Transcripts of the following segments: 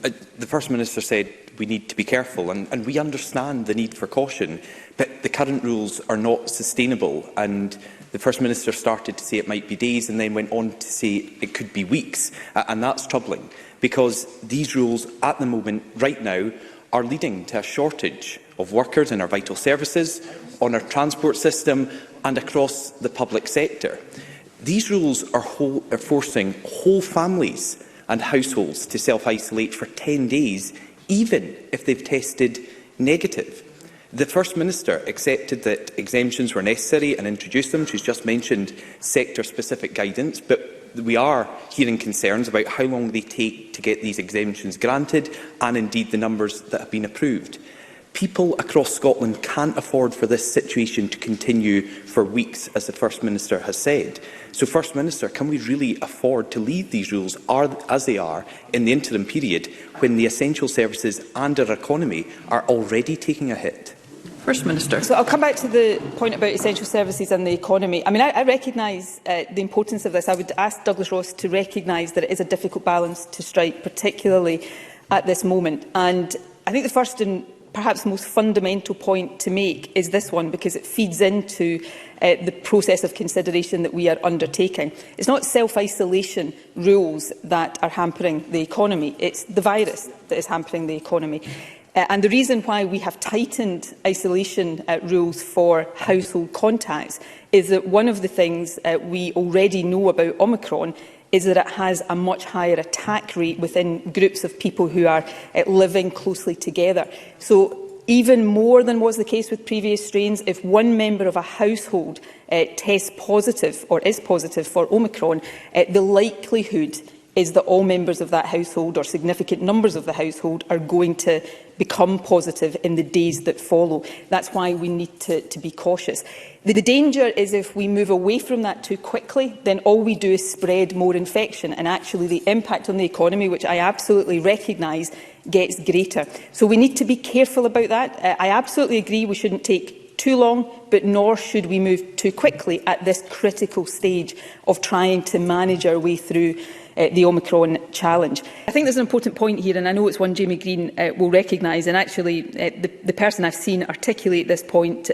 The First Minister said we need to be careful, and we understand the need for caution, but the current rules are not sustainable. And the First Minister started to say it might be days and then went on to say it could be weeks. And that's troubling, because these rules at the moment, right now, are leading to a shortage of workers in our vital services, on our transport system and across the public sector. These rules are forcing whole families and households to self-isolate for 10 days, even if they've tested negative. The First Minister accepted that exemptions were necessary and introduced them. She's just mentioned sector-specific guidance, but we are hearing concerns about how long they take to get these exemptions granted and indeed the numbers that have been approved. People across Scotland can't afford for this situation to continue for weeks, as the First Minister has said. So, First Minister, can we really afford to leave these rules as they are in the interim period when the essential services and our economy are already taking a hit? First Minister. So I'll come back to the point about essential services and the economy. I mean, I recognise the importance of this. I would ask Douglas Ross to recognise that it is a difficult balance to strike, particularly at this moment. And I think the first and perhaps most fundamental point to make is this one, because it feeds into the process of consideration that we are undertaking. It's not self-isolation rules that are hampering the economy, it's the virus that is hampering the economy. And the reason why we have tightened isolation rules for household contacts is that one of the things we already know about Omicron is that it has a much higher attack rate within groups of people who are living closely together. So even more than was the case with previous strains, if one member of a household tests positive or is positive for Omicron, the likelihood is that all members of that household, or significant numbers of the household, are going to become positive in the days that follow. That's why we need to be cautious. The danger is if we move away from that too quickly, then all we do is spread more infection, and actually the impact on the economy, which I absolutely recognise, gets greater. So we need to be careful about that. I absolutely agree we shouldn't take too long, but nor should we move too quickly at this critical stage of trying to manage our way through the Omicron challenge. I think there's an important point here, and I know it's one Jamie Green will recognise, and actually the person I've seen articulate this point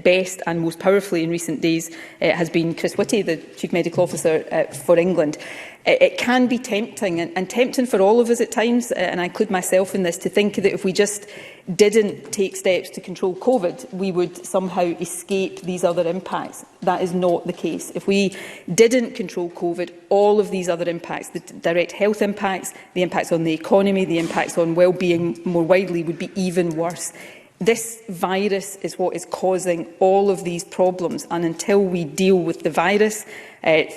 best and most powerfully in recent days has been Chris Whitty, the Chief Medical Officer for England. It can be tempting, and tempting for all of us at times, and I include myself in this, to think that if we just didn't take steps to control COVID, we would somehow escape these other impacts. That is not the case. If we didn't control COVID, all of these other impacts, the direct health impacts, the impacts on the economy, the impacts on well-being more widely, would be even worse. This virus is what is causing all of these problems, and until we deal with the virus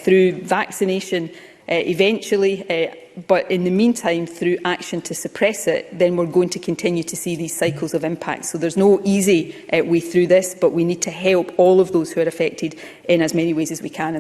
through vaccination, eventually, but in the meantime through action to suppress it, then we're going to continue to see these cycles of impact. So there's no easy way through this, but we need to help all of those who are affected in as many ways as we can.